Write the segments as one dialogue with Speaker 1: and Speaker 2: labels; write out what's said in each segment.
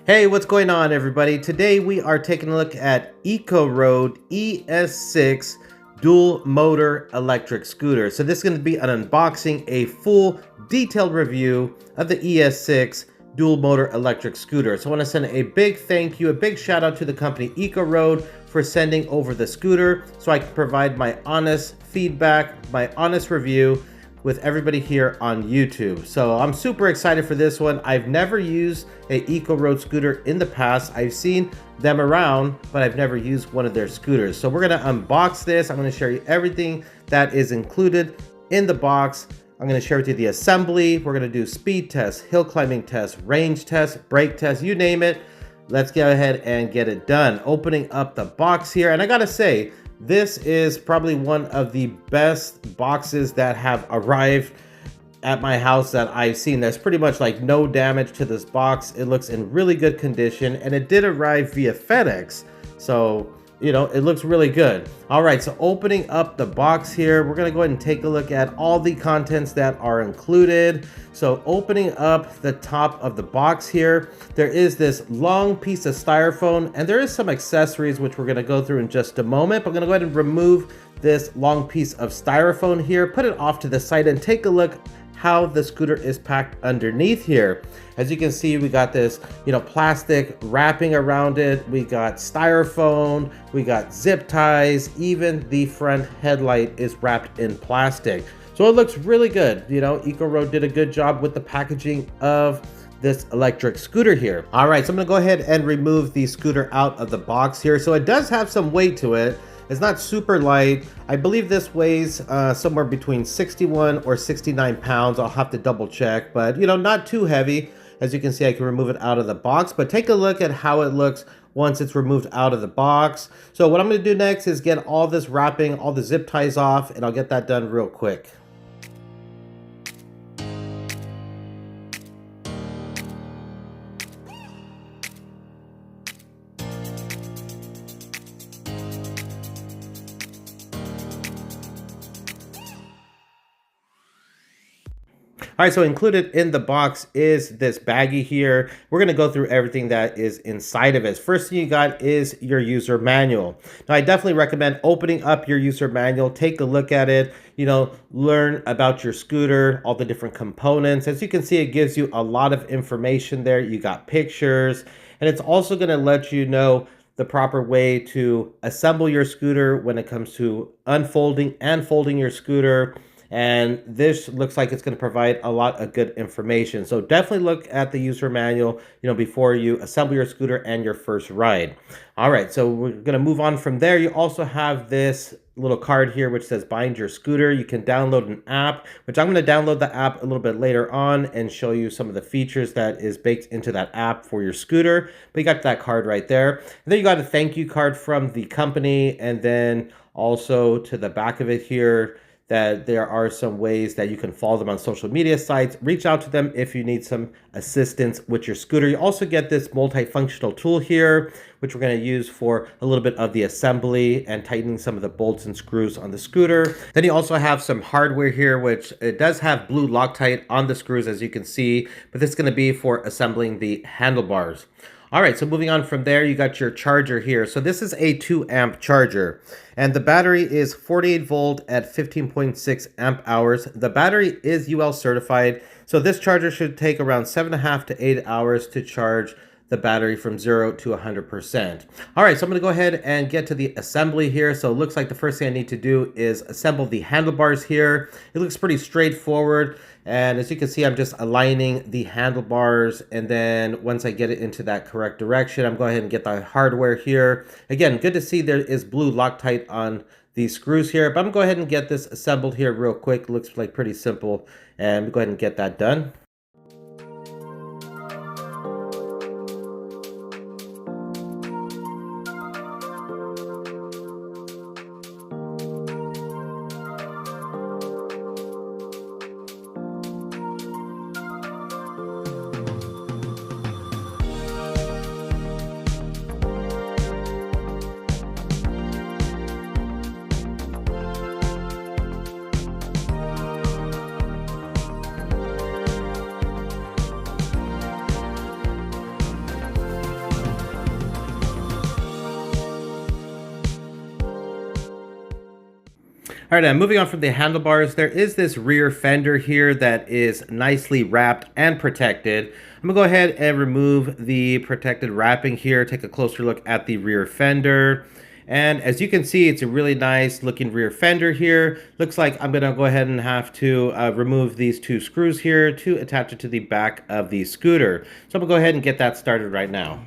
Speaker 1: Hey, what's going on, everybody? Today we are taking a look at ECOROAD ES6 dual motor electric scooter. So this is going to be an unboxing, a full detailed review of the ES6 dual motor electric scooter. So I want to send a big thank you, a big shout out to the company ECOROAD for sending over the scooter so I can provide my honest feedback, my honest review with everybody here on YouTube. So I'm super excited for this one. I've never used a ECOROAD scooter in the past. I've seen them around, but I've never used one of their scooters. So we're gonna unbox this. I'm gonna show you everything that is included in the box. I'm gonna share with you the assembly. We're gonna do speed tests, hill climbing tests, range tests, brake tests, you name it. Let's go ahead and get it done. Opening up the box here, and I gotta say, this is probably one of the best boxes that have arrived at my house that I've seen. There's pretty much like no damage to this box. It looks in really good condition, and it did arrive via FedEx. So, you know, it looks really good. All right, so opening up the box here, we're gonna go ahead and take a look at all the contents that are included. So opening up the top of the box here, there is this long piece of styrofoam, and there is some accessories which we're gonna go through in just a moment. But I'm gonna go ahead and remove this long piece of styrofoam here, put it off to the side, and take a look how the scooter is packed underneath here. As you can see, we got this, plastic wrapping around it. We got styrofoam, we got zip ties, even the front headlight is wrapped in plastic. So it looks really good. ECOROAD did a good job with the packaging of this electric scooter here. All right, so I'm gonna go ahead and remove the scooter out of the box here. So it does have some weight to it. It's not super light. I believe this weighs somewhere between 61 or 69 pounds. I'll have to double check, but not too heavy. As you can see, I can remove it out of the box, but take a look at how it looks once it's removed out of the box. So what I'm gonna do next is get all this wrapping, all the zip ties off, and I'll get that done real quick. All right, so included in the box is this baggie here. We're gonna go through everything that is inside of it. First thing you got is your user manual. Now, I definitely recommend opening up your user manual, take a look at it, learn about your scooter, all the different components. As you can see, it gives you a lot of information there. You got pictures, and it's also gonna let you know the proper way to assemble your scooter when it comes to unfolding and folding your scooter. And this looks like it's going to provide a lot of good information. So definitely look at the user manual, before you assemble your scooter and your first ride. All right, so we're going to move on from there. You also have this little card here which says bind your scooter. You can download an app, which I'm going to download the app a little bit later on and show you some of the features that is baked into that app for your scooter. But you got that card right there. And then you got a thank you card from the company, and then also to the back of it here, that there are some ways that you can follow them on social media sites. Reach out to them if you need some assistance with your scooter. You also get this multifunctional tool here, which we're going to use for a little bit of the assembly and tightening some of the bolts and screws on the scooter. Then you also have some hardware here, which it does have blue Loctite on the screws, as you can see, but this is going to be for assembling the handlebars. All right, so moving on from there, you got your charger here. So this is a 2 amp charger, and the battery is 48 volt at 15.6 amp hours. The battery is UL certified, so this charger should take around 7.5 to 8 hours to charge the battery from 0 to 100%. All right, so I'm gonna go ahead and get to the assembly here. So it looks like the first thing I need to do is assemble the handlebars here. It looks pretty straightforward. And as you can see, I'm just aligning the handlebars. And then once I get it into that correct direction, I'm going ahead and get the hardware here. Again, good to see there is blue Loctite on these screws here, but I'm gonna go ahead and get this assembled here real quick. Looks like pretty simple, and go ahead and get that done. All right, now moving on from the handlebars, there is this rear fender here that is nicely wrapped and protected. I'm gonna go ahead and remove the protected wrapping here, take a closer look at the rear fender. And as you can see, it's a really nice looking rear fender here. Looks like I'm gonna go ahead and have to remove these two screws here to attach it to the back of the scooter. So I'm gonna go ahead and get that started right now.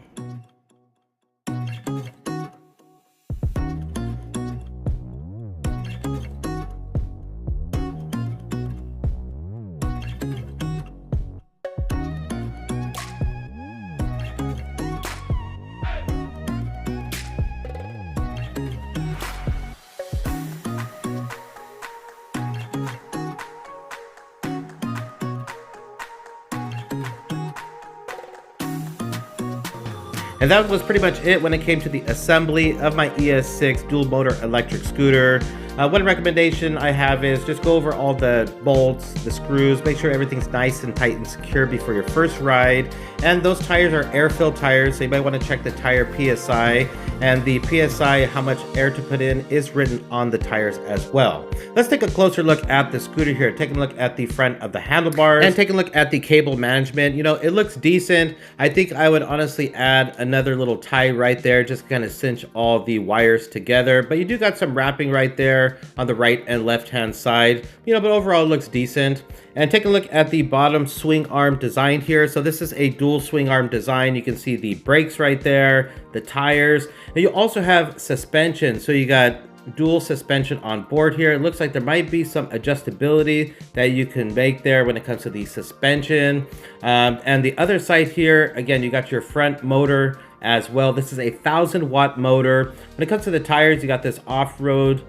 Speaker 1: And that was pretty much it when it came to the assembly of my ES6 dual motor electric scooter. One recommendation I have is just go over all the bolts, the screws, make sure everything's nice and tight and secure before your first ride. And those tires are air-filled tires, so you might want to check the tire PSI. And the PSI, how much air to put in, is written on the tires as well. Let's take a closer look at the scooter here. Taking a look at the front of the handlebars and taking a look at the cable management. You know, it looks decent. I think I would honestly add another little tie right there, just kind of cinch all the wires together. But you do got some wrapping right there on the right and left hand side, you know, but overall it looks decent. And take a look at the bottom swing arm design here. So this is a dual swing arm design. You can see the brakes right there, the tires, and you also have suspension. So you got dual suspension on board here. It looks like there might be some adjustability that you can make there when it comes to the suspension. And the other side here, again, you got your front motor as well. This is a 1,000-watt motor. When it comes to the tires, you got this off-road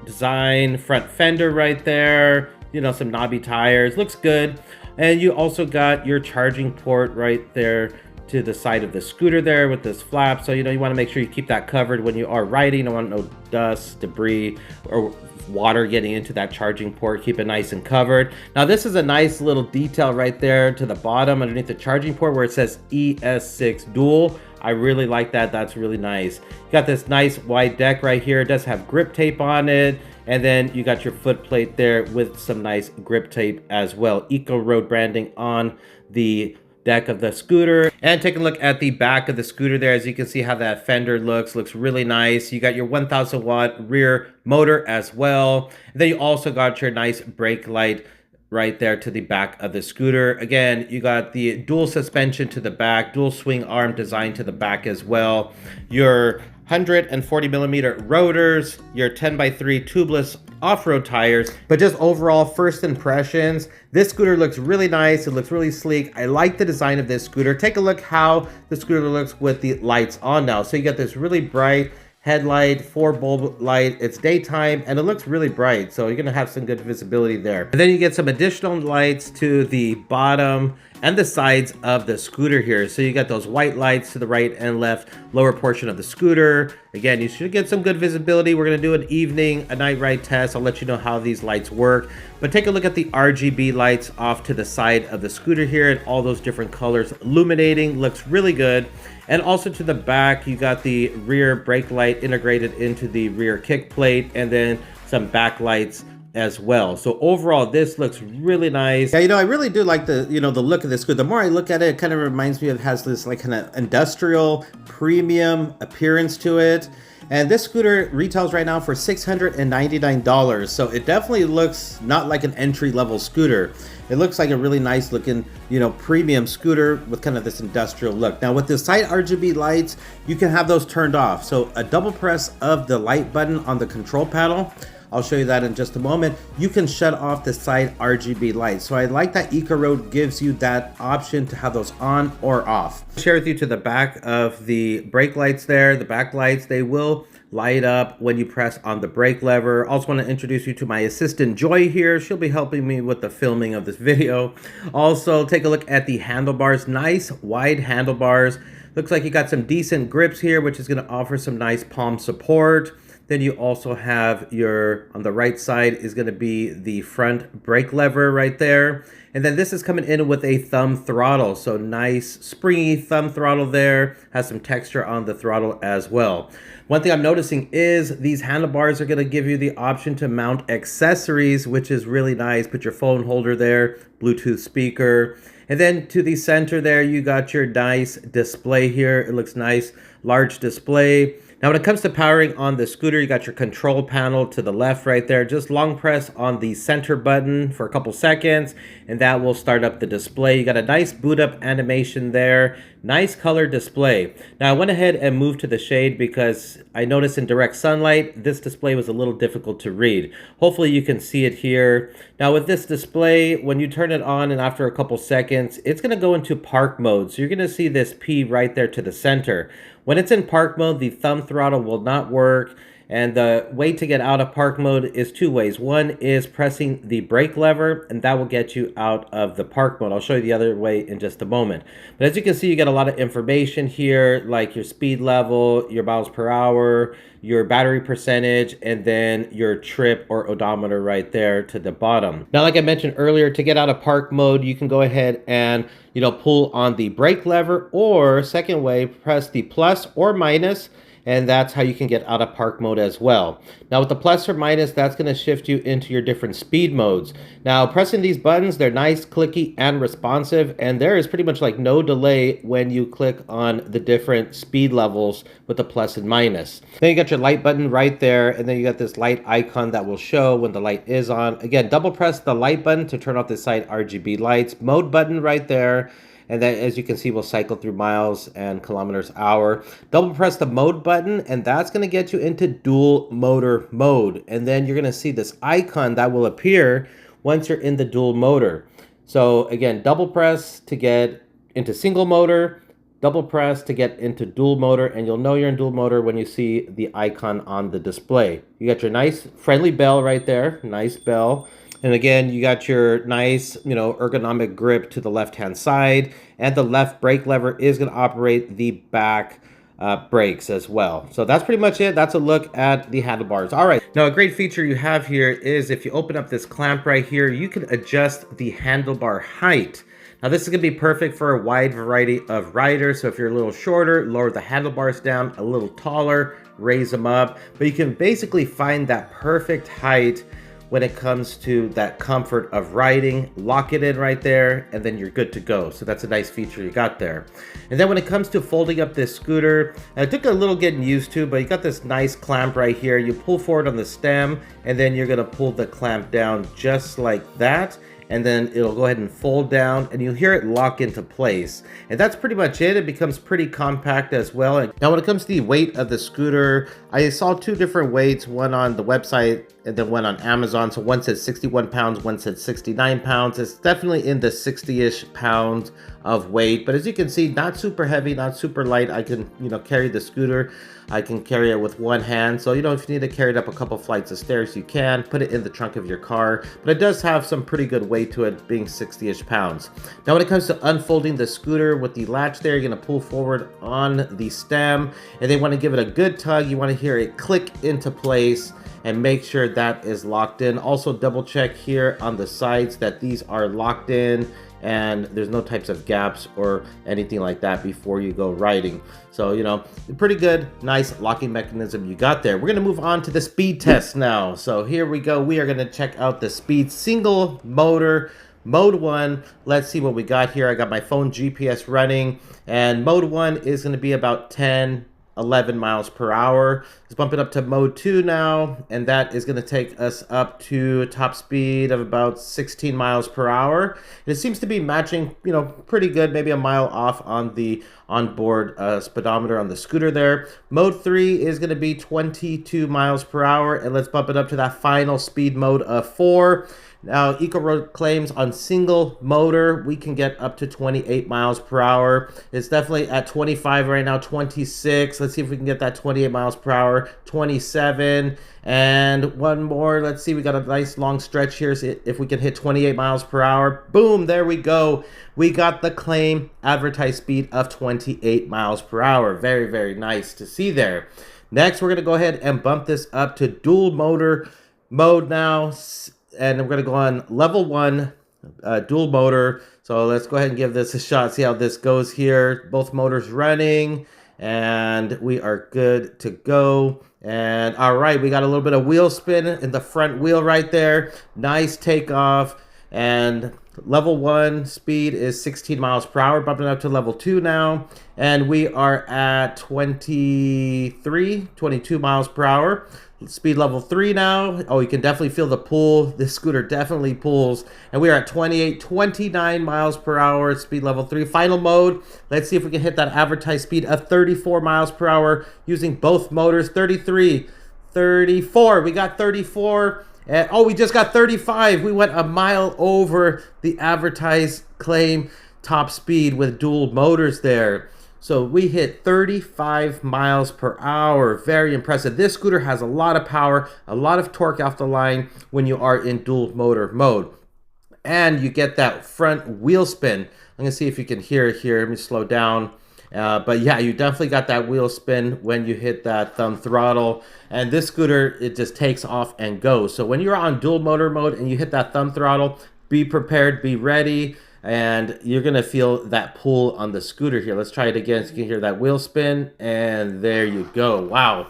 Speaker 1: design front fender right there, you know, some knobby tires, looks good. And you also got your charging port right there to the side of the scooter there with this flap. So, you know, you want to make sure you keep that covered when you are riding. You don't want no dust, debris, or water getting into that charging port. Keep it nice and covered. Now, this is a nice little detail right there to the bottom underneath the charging port where it says ES6 dual. I really like that. That's really nice. You got this nice wide deck right here. It does have grip tape on it. And then you got your foot plate there with some nice grip tape as well. ECOROAD branding on the deck of the scooter. And take a look at the back of the scooter there. As you can see how that fender looks really nice. You got your 1,000-watt rear motor as well. And then you also got your nice brake light right there to the back of the scooter. Again, you got the dual suspension to the back, dual swing arm design to the back as well. Your 140mm rotors, your 10x3 tubeless off-road tires. But just overall first impressions, this scooter looks really nice. It looks really sleek. I like the design of this scooter. Take a look how the scooter looks with the lights on now. So you got this really bright headlight, 4-bulb light. It's daytime and it looks really bright, so you're gonna have some good visibility there. And then you get some additional lights to the bottom and the sides of the scooter here. So you got those white lights to the right and left lower portion of the scooter. Again, you should get some good visibility. We're gonna do an evening, a night ride test. I'll let you know how these lights work. But take a look at the RGB lights off to the side of the scooter here and all those different colors illuminating. Looks really good. And also to the back, you got the rear brake light integrated into the rear kick plate and then some back lights as well. So overall, this looks really nice. Yeah, you know, I really do like the, you know, the look of this scooter. The more I look at it, it kind of reminds me of, has this like kind of industrial premium appearance to it. And this scooter retails right now for $699. So it definitely looks not like an entry-level scooter. It looks like a really nice looking, you know, premium scooter with kind of this industrial look. Now with the side RGB lights, you can have those turned off. So a double press of the light button on the control panel, I'll show you that in just a moment, you can shut off the side RGB lights. So I like that ECOROAD gives you that option to have those on or off. I'll share with you to the back of the brake lights there, the back lights, they will light up when you press on the brake lever. Also want to introduce you to my assistant Joy here. She'll be helping me with the filming of this video. Also take a look at the handlebars, nice wide handlebars. Looks like you got some decent grips here, which is going to offer some nice palm support. Then you also have your, on the right side is going to be the front brake lever right there. And then this is coming in with a thumb throttle. So nice springy thumb throttle there. Has some texture on the throttle as well. One thing I'm noticing is these handlebars are going to give you the option to mount accessories, which is really nice. Put your phone holder there, Bluetooth speaker. And then to the center there, you got your nice display here. It looks nice, large display. Now, when it comes to powering on the scooter, you got your control panel to the left right there. Just long press on the center button for a couple seconds, and that will start up the display. You got a nice boot up animation there. Nice color display. Now, I went ahead and moved to the shade because I noticed in direct sunlight, this display was a little difficult to read. Hopefully you can see it here. Now, with this display, when you turn it on and after a couple seconds, it's going to go into park mode. So you're going to see this P right there to the center. When it's in park mode, the thumb throttle will not work. And the way to get out of park mode is two ways. One is pressing the brake lever, and that will get you out of the park mode. I'll show you the other way in just a moment. But as you can see, you get a lot of information here, like your speed level, your miles per hour, your battery percentage, and then your trip or odometer right there to the bottom. Now, like I mentioned earlier, to get out of park mode, you can go ahead and, pull on the brake lever, or second way, press the plus or minus, and that's how you can get out of park mode as well. Now with the plus or minus, that's going to shift you into your different speed modes. Now pressing these buttons, they're nice, clicky, and responsive, and there is pretty much like no delay when you click on the different speed levels with the plus and minus. Then you got your light button right there, and then you got this light icon that will show when the light is on. Again, double press the light button to turn off the side RGB lights. Mode button right there. And then, as you can see, we'll cycle through miles and kilometers hour. Double press the mode button, and that's going to get you into dual motor mode. And then you're going to see this icon that will appear once you're in the dual motor. So again, double press to get into single motor, double press to get into dual motor, and you'll know you're in dual motor when you see the icon on the display. You got your nice friendly bell right there, nice bell. And again, you got your nice, ergonomic grip to the left-hand side, and the left brake lever is going to operate the back brakes as well. So that's pretty much it. That's a look at the handlebars. All right. Now, a great feature you have here is if you open up this clamp right here, you can adjust the handlebar height. Now, this is going to be perfect for a wide variety of riders. So if you're a little shorter, lower the handlebars down, a little taller, raise them up. But you can basically find that perfect height when it comes to that comfort of riding. Lock it in right there, and then you're good to go. So that's a nice feature you got there. And then when it comes to folding up this scooter, it took a little getting used to, but you got this nice clamp right here. You pull forward on the stem, and then you're gonna pull the clamp down just like that. And then it'll go ahead and fold down, and you'll hear it lock into place. And that's pretty much it. It becomes pretty compact as well. And now when it comes to the weight of the scooter, I saw two different weights, one on the website and then one on Amazon. So one said 61 pounds, one said 69 pounds. It's definitely in the 60-ish pounds of weight. But as you can see, not super heavy, not super light. I can, carry the scooter. I can carry it with one hand. So, if you need to carry it up a couple flights of stairs, you can. Put it in the trunk of your car. But it does have some pretty good weight to it, being 60-ish pounds. Now, when it comes to unfolding the scooter with the latch there, you're going to pull forward on the stem. And then want to give it a good tug. You want to hear it click into place and make sure that is locked in. Also, double check here on the sides that these are locked in and there's no types of gaps or anything like that before you go riding. So, pretty good, nice locking mechanism you got there. We're gonna move on to the speed test now. So here we go. We are gonna check out the speed single motor mode 1. Let's see what we got here. I got my phone GPS running, and mode 1 is gonna be about 11 miles per hour. Let's bump it up to mode 2 now, and that is going to take us up to a top speed of about 16 miles per hour. And it seems to be matching, pretty good, maybe a mile off on the onboard speedometer on the scooter there. Mode 3 is going to be 22 miles per hour, and let's bump it up to that final speed mode of 4. Now, EcoRoad claims on single motor, we can get up to 28 miles per hour. It's definitely at 25 right now, 26. Let's see if we can get that 28 miles per hour, 27. And one more, let's see, we got a nice long stretch here. So if we can hit 28 miles per hour, boom, there we go. We got the claim advertised speed of 28 miles per hour. Very, very nice to see there. Next, we're gonna go ahead and bump this up to dual motor mode now. And we're gonna go on level 1, dual motor. So let's go ahead and give this a shot, see how this goes here. Both motors running, and we are good to go. And all right, we got a little bit of wheel spin in the front wheel right there. Nice takeoff. And level 1 speed is 16 miles per hour, bumping up to level 2 now. And we are at 22 miles per hour. Speed level 3 now. Oh, you can definitely feel the pull. This scooter definitely pulls. And we are at 29 miles per hour, speed level 3. Final mode. Let's see if we can hit that advertised speed of 34 miles per hour using both motors. 33, 34. We got 34. And, oh, we just got 35. We went a mile over the advertised claim top speed with dual motors there. So we hit 35 miles per hour. Very impressive. This scooter has a lot of power, a lot of torque off the line when you are in dual motor mode. And you get that front wheel spin. I'm gonna see if you can hear it here. Let me slow down. But yeah, you definitely got that wheel spin when you hit that thumb throttle. And this scooter, it just takes off and goes. So when you're on dual motor mode and you hit that thumb throttle, be prepared, be ready. And you're gonna feel that pull on the scooter here. Let's try it again so you can hear that wheel spin, and there you go. Wow,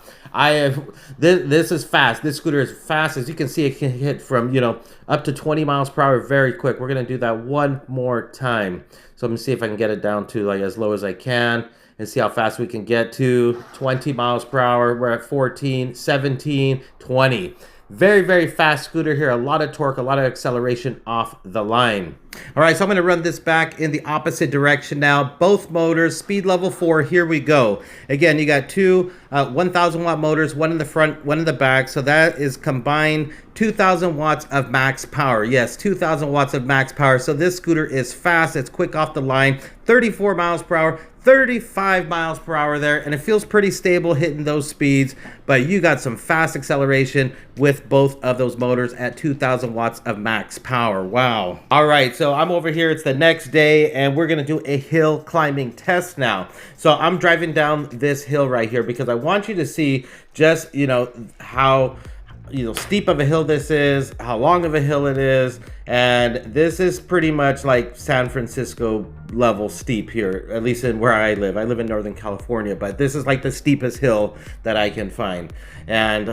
Speaker 1: this is fast. This scooter is fast. As you can see, it can hit from, you know, up to 20 miles per hour very quick. We're gonna do that one more time. So I'm gonna see if I can get it down to like as low as I can and see how fast we can get to 20 miles per hour. We're at 14, 17, 20. Very, very fast scooter here. A lot of torque, a lot of acceleration off the line. All right, so I'm going to run this back in the opposite direction now. Both motors, speed level 4, here we go. Again, you got two 1,000 watt motors, one in the front, one in the back. So that is combined 2,000 watts of max power. Yes, 2,000 watts of max power. So this scooter is fast. It's quick off the line. 34 miles per hour. 35 miles per hour there, and it feels pretty stable hitting those speeds, but you got some fast acceleration with both of those motors at 2,000 watts of max power. Wow. All right, so I'm over here. It's the next day, and we're gonna do a hill climbing test now. So I'm driving down this hill right here because I want you to see just, you know, how steep of a hill this is, how long of a hill it is, and this is pretty much like San Francisco level steep here, at least in where I live. I live in Northern California, but this is like the steepest hill that I can find. And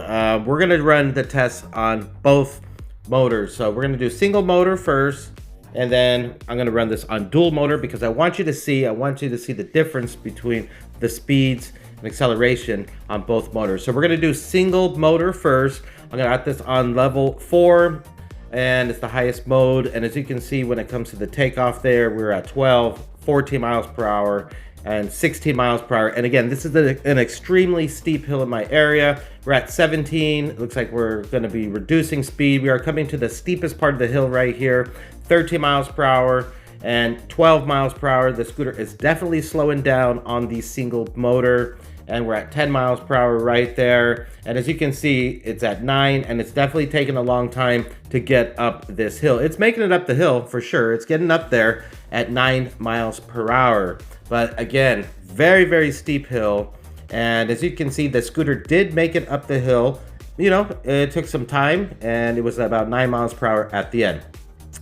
Speaker 1: we're gonna run the test on both motors. So we're gonna do single motor first, and then I'm gonna run this on dual motor because I want you to see the difference between the speeds and acceleration on both motors. So we're gonna do single motor first. I'm gonna add this on level 4, and it's the highest mode. And as you can see, when it comes to the takeoff there, we're at 12, 14 miles per hour, and 16 miles per hour. And again, this is an extremely steep hill in my area. We're at 17. It looks like we're gonna be reducing speed. We are coming to the steepest part of the hill right here, 13 miles per hour and 12 miles per hour. The scooter is definitely slowing down on the single motor, and we're at 10 miles per hour right there. And as you can see, it's at 9, and it's definitely taken a long time to get up this hill. It's making it up the hill for sure. It's getting up there at 9 miles per hour. But again, very, very steep hill. And as you can see, the scooter did make it up the hill. You know, it took some time, and it was about 9 miles per hour at the end.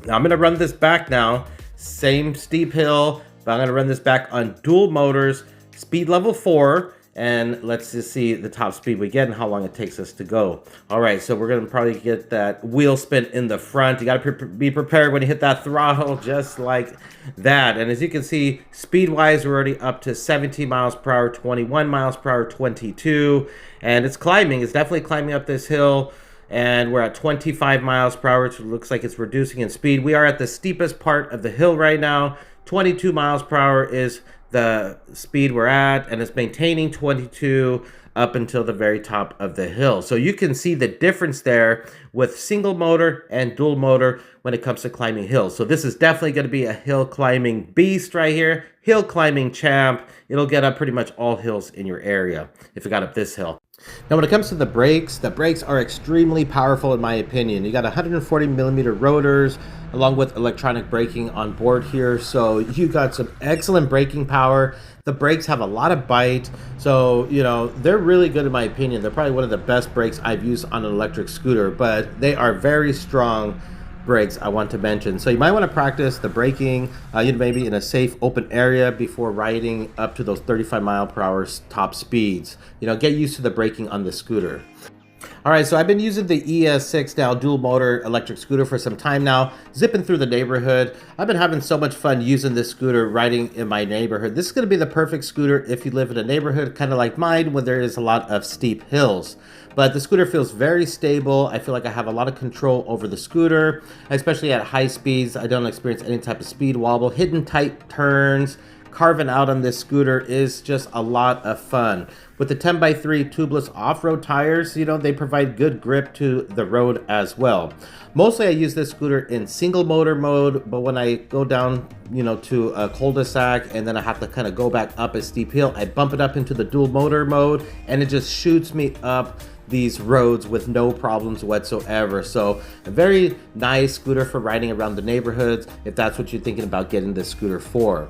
Speaker 1: Now I'm gonna run this back now. Same steep hill, but I'm gonna run this back on dual motors, speed level 4. And let's just see the top speed we get and how long it takes us to go. All right, so we're gonna probably get that wheel spin in the front. You gotta be prepared when you hit that throttle, just like that. And as you can see, speed-wise, we're already up to 17 miles per hour, 21 miles per hour, 22. And it's climbing, it's definitely climbing up this hill. And we're at 25 miles per hour, which looks like it's reducing in speed. We are at the steepest part of the hill right now. 22 miles per hour is the speed we're at, and it's maintaining 22 up until the very top of the hill. So you can see the difference there with single motor and dual motor when it comes to climbing hills. So this is definitely going to be a hill climbing beast right here, hill climbing champ. It'll get up pretty much all hills in your area if it got up this hill. Now when it comes to the brakes are extremely powerful in my opinion. You got 140 millimeter rotors along with electronic braking on board here. So you got some excellent braking power. The brakes have a lot of bite. So, you know, they're really good in my opinion. They're probably one of the best brakes I've used on an electric scooter, but they are very strong brakes I want to mention. So you might want to practice the braking, maybe in a safe open area before riding up to those 35 mile per hour top speeds. You know, get used to the braking on the scooter. All right, so I've been using the ES6 now dual motor electric scooter for some time now, zipping through the neighborhood. I've been having so much fun using this scooter riding in my neighborhood. This is going to be the perfect scooter if you live in a neighborhood kind of like mine where there is a lot of steep hills. But the scooter feels very stable. I feel like I have a lot of control over the scooter, especially at high speeds. I don't experience any type of speed wobble. Hitting tight turns, carving out on this scooter is just a lot of fun. With the 10x3 tubeless off-road tires, you know, they provide good grip to the road as well. Mostly I use this scooter in single motor mode, but when I go down, you know, to a cul-de-sac and then I have to kind of go back up a steep hill, I bump it up into the dual motor mode and it just shoots me up these roads with no problems whatsoever. So a very nice scooter for riding around the neighborhoods if that's what you're thinking about getting this scooter for.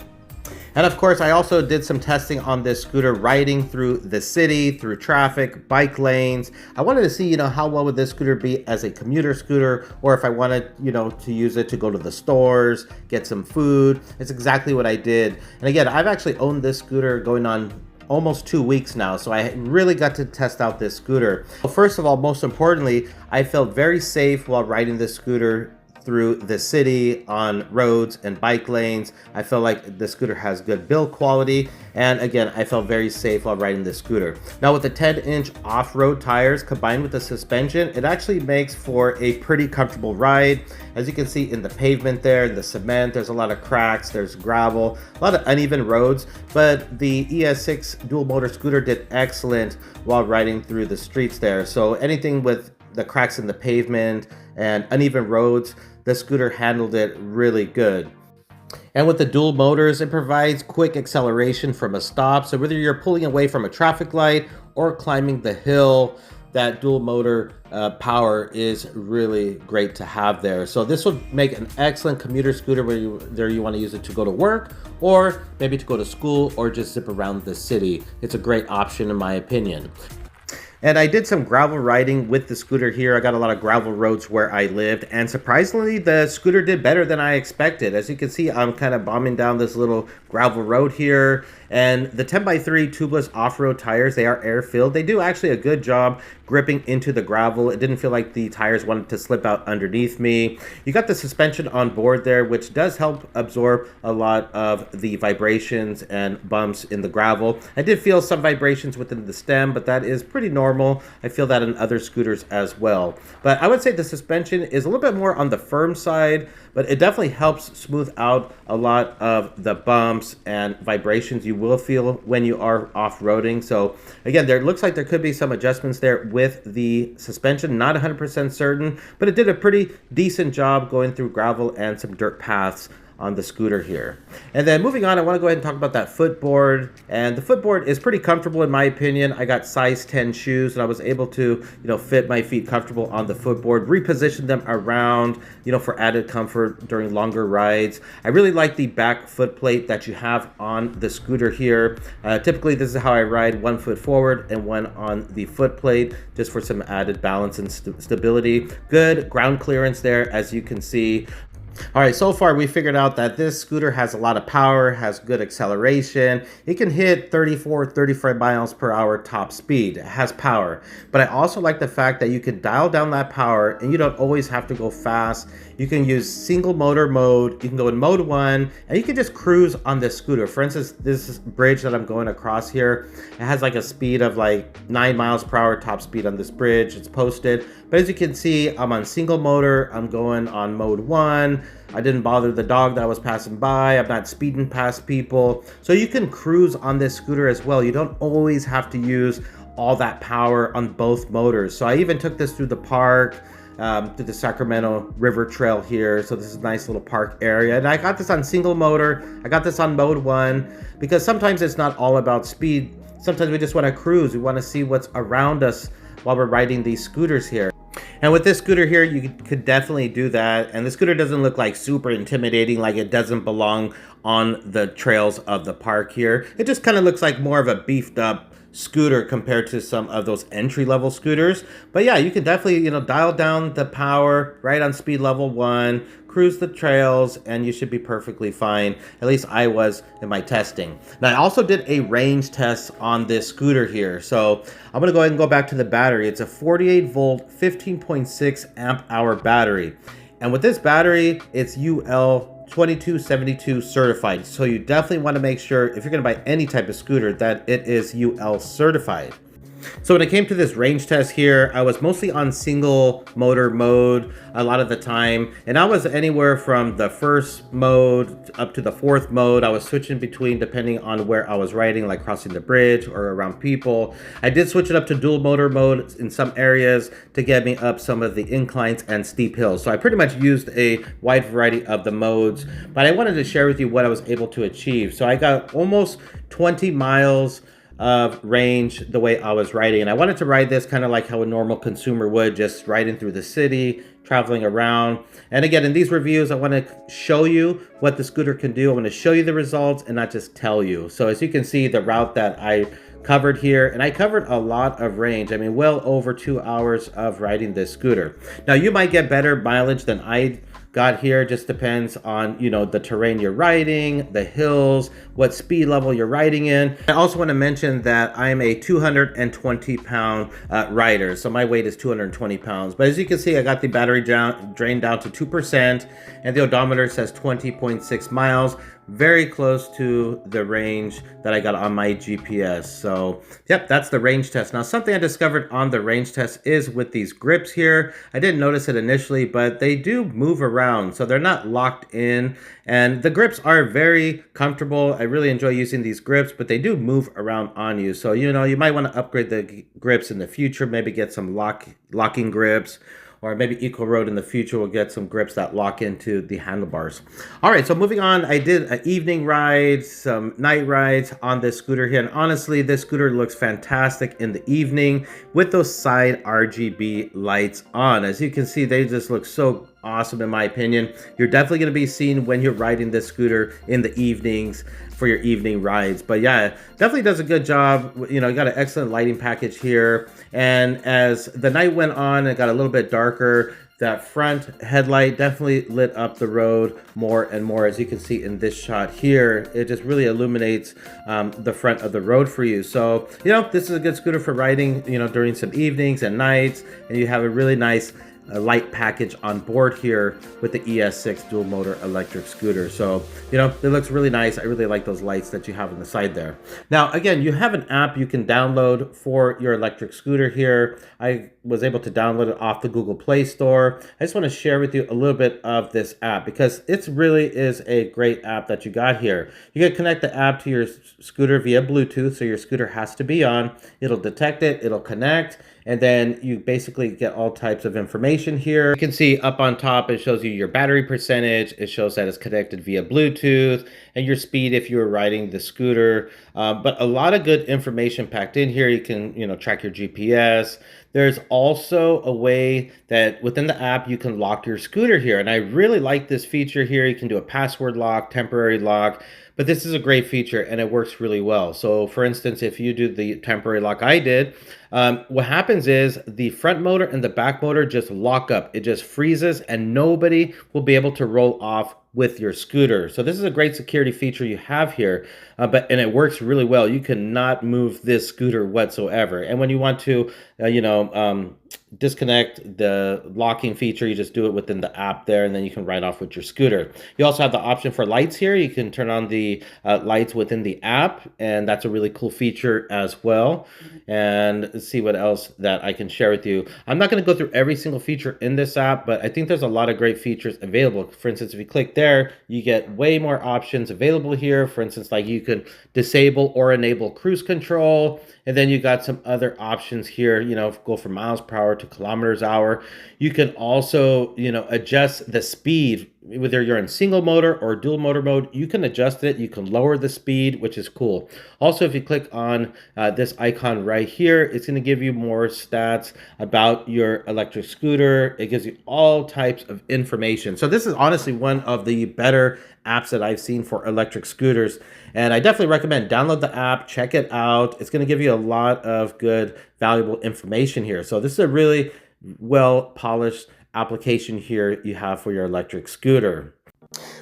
Speaker 1: And of course, I also did some testing on this scooter riding through the city, through traffic, bike lanes. I wanted to see, you know, how well would this scooter be as a commuter scooter, or if I wanted, you know, to use it to go to the stores, get some food. It's exactly what I did. And again, I've actually owned this scooter going on almost 2 weeks now, so I really got to test out this scooter. Well, first of all, most importantly, I felt very safe while riding this scooter through the city on roads and bike lanes. I feel like the scooter has good build quality, and again, I felt very safe while riding the scooter. Now with the 10-inch off-road tires combined with the suspension, it actually makes for a pretty comfortable ride. As you can see in the pavement there, the cement, there's a lot of cracks, there's gravel, a lot of uneven roads, but the ES6 dual motor scooter did excellent while riding through the streets there. So anything with the cracks in the pavement and uneven roads, the scooter handled it really good. And with the dual motors, it provides quick acceleration from a stop. So whether you're pulling away from a traffic light or climbing the hill, that dual motor power is really great to have there. So this would make an excellent commuter scooter whether you want to use it to go to work or maybe to go to school or just zip around the city. It's a great option in my opinion. And I did some gravel riding with the scooter here. I got a lot of gravel roads where I lived, and surprisingly, the scooter did better than I expected. As you can see, I'm kind of bombing down this little gravel road here, and the 10x3 tubeless off-road tires, they are air-filled. They do actually a good job gripping into the gravel. It didn't feel like the tires wanted to slip out underneath me. You got the suspension on board there, which does help absorb a lot of the vibrations and bumps in the gravel. I did feel some vibrations within the stem, but that is pretty normal. I feel that in other scooters as well. But I would say the suspension is a little bit more on the firm side, but it definitely helps smooth out a lot of the bumps and vibrations you will feel when you are off-roading. So again, there looks like there could be some adjustments there with the suspension. Not 100% certain, but it did a pretty decent job going through gravel and some dirt paths on the scooter here. And then moving on, I want to go ahead and talk about that footboard. And the footboard is pretty comfortable in my opinion. I got size 10 shoes and I was able to, fit my feet comfortable on the footboard, reposition them around, for added comfort during longer rides. I really like the back foot plate that you have on the scooter here. Typically, this is how I ride: one foot forward and one on the foot plate, just for some added balance and stability. Good ground clearance there, as you can see. All right, so far we figured out that this scooter has a lot of power, has good acceleration. It can hit 34, 35 miles per hour top speed. It has power. But I also like the fact that you can dial down that power and you don't always have to go fast. You can use single motor mode. You can go in mode 1 and you can just cruise on this scooter. For instance, this bridge that I'm going across here, it has like a speed of like 9 miles per hour top speed on this bridge. It's posted. But as you can see, I'm on single motor. I'm going on mode 1. I didn't bother the dog that was passing by. I'm not speeding past people. So you can cruise on this scooter as well. You don't always have to use all that power on both motors. So I even took this through the park, to the Sacramento River Trail here. So this is a nice little park area. And I got this on single motor. I got this on mode 1 because sometimes it's not all about speed. Sometimes we just want to cruise. We want to see what's around us while we're riding these scooters here. And with this scooter here, you could definitely do that. And the scooter doesn't look like super intimidating, like it doesn't belong on the trails of the park here. It just kind of looks like more of a beefed up scooter compared to some of those entry-level scooters. But yeah, you can definitely, dial down the power right on speed level 1, cruise the trails, and you should be perfectly fine. At least I was in my testing. Now I also did a range test on this scooter here. So I'm gonna go ahead and go back to the battery. It's a 48 volt, 15.6 amp hour battery. And with this battery, it's UL 2272 certified. So you definitely want to make sure if you're going to buy any type of scooter that it is UL certified. So when it came to this range test here, I was mostly on single motor mode a lot of the time. And I was anywhere from the first mode up to the 4th mode. I was switching between depending on where I was riding, like crossing the bridge or around people. I did switch it up to dual motor mode in some areas to get me up some of the inclines and steep hills. So I pretty much used a wide variety of the modes, but I wanted to share with you what I was able to achieve. So I got almost 20 miles of range the way I was riding, and I wanted to ride this kind of like how a normal consumer would, just riding through the city, traveling around. And again, in these reviews, I want to show you what the scooter can do. I want to show you the results and not just tell you. So as you can see, the route that I covered here, and I covered a lot of range. I mean, well over 2 hours of riding this scooter. Now you might get better mileage than I got here. Just depends on, the terrain you're riding, the hills, what speed level you're riding in. I also want to mention that I'm a 220 pound rider. So my weight is 220 pounds. But as you can see, I got the battery drained down to 2%, and the odometer says 20.6 miles. Very close to the range that I got on my GPS. So yep, that's the range test. Now something I discovered on the range test is with these grips here. I didn't notice it initially, but they do move around. So they're not locked in, and the grips are very comfortable. I really enjoy using these grips, but they do move around on you. So, you might want to upgrade the grips in the future, maybe get some locking grips. Or maybe ECOROAD in the future will get some grips that lock into the handlebars. All right, so moving on, I did an evening ride, some night rides on this scooter here. And honestly, this scooter looks fantastic in the evening with those side RGB lights on. As you can see, they just look so awesome in my opinion. You're definitely going to be seen when you're riding this scooter in the evenings for your evening rides. But yeah, definitely does a good job. You got an excellent lighting package here. And as the night went on, it got a little bit darker. That front headlight definitely lit up the road more and more. As you can see in this shot here, it just really illuminates the front of the road for you. So, this is a good scooter for riding, during some evenings and nights. And you have a really nice light package on board here with the ES6 dual motor electric scooter. So, it looks really nice. I really like those lights that you have on the side there. Now, again, you have an app you can download for your electric scooter here. I was able to download it off the Google Play Store. I just want to share with you a little bit of this app because it really is a great app that you got here. You can connect the app to your scooter via Bluetooth, so your scooter has to be on. It'll detect it, it'll connect, and then you basically get all types of information here. You can see up on top, it shows you your battery percentage. It shows that it's connected via Bluetooth and your speed if you were riding the scooter. But a lot of good information packed in here. You can, track your GPS. There's also a way that within the app, you can lock your scooter here. And I really like this feature here. You can do a password lock, temporary lock. But this is a great feature and it works really well. So for instance, if you do the temporary lock I did, what happens is the front motor and the back motor just lock up. It just freezes and nobody will be able to roll off with your scooter. So this is a great security feature you have here, and it works really well. You cannot move this scooter whatsoever. And when you want to, disconnect the locking feature. You just do it within the app there, and then you can ride off with your scooter. You also have the option for lights here. You can turn on the lights within the app, and that's a really cool feature as well. And let's see what else that I can share with you. I'm not going to go through every single feature in this app, but I think there's a lot of great features available. For instance, if you click there, you get way more options available here. For instance, like you can disable or enable cruise control, and then you got some other options here, you know, go from miles per hour to kilometers hour. You can also, you know, adjust the speed, whether you're in single motor or dual motor mode. You can adjust it. You can lower the speed, which is cool. Also, if you click on this icon right here, it's going to give you more stats about your electric scooter. It gives you all types of information. So this is honestly one of the better apps that I've seen for electric scooters, and I definitely recommend download the app, check it out. It's going to give you a lot of good, valuable information here. So this is a really well polished application here you have for your electric scooter.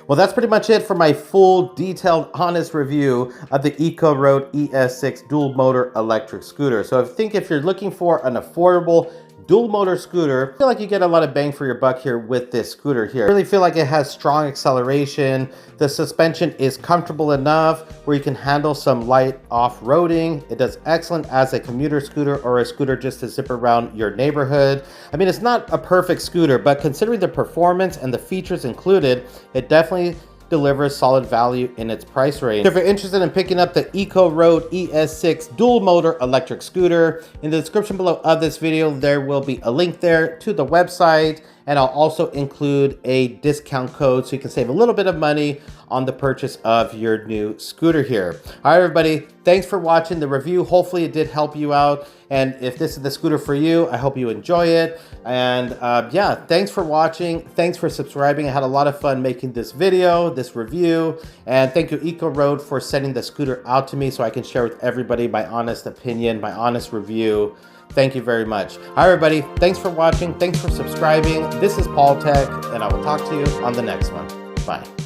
Speaker 1: Well, that's pretty much it for my full, detailed, honest review of the ECOROAD ES6 dual motor electric scooter. So I think if you're looking for an affordable dual motor scooter, I feel like you get a lot of bang for your buck here with this scooter here. I really feel like it has strong acceleration. The suspension is comfortable enough where you can handle some light off-roading. It does excellent as a commuter scooter or a scooter just to zip around your neighborhood. I mean, it's not a perfect scooter, but considering the performance and the features included, it definitely delivers solid value in its price range. If you're interested in picking up the ECOROAD ES6 dual motor electric scooter, in the description below of this video, there will be a link there to the website, and I'll also include a discount code so you can save a little bit of money on the purchase of your new scooter here. All right, everybody, thanks for watching the review. Hopefully it did help you out. And if this is the scooter for you, I hope you enjoy it. And yeah, thanks for watching. Thanks for subscribing. I had a lot of fun making this video, this review. And thank you, ECOROAD, for sending the scooter out to me so I can share with everybody my honest opinion, my honest review. Thank you very much. All right, everybody, thanks for watching. Thanks for subscribing. This is Paul Tech, and I will talk to you on the next one. Bye.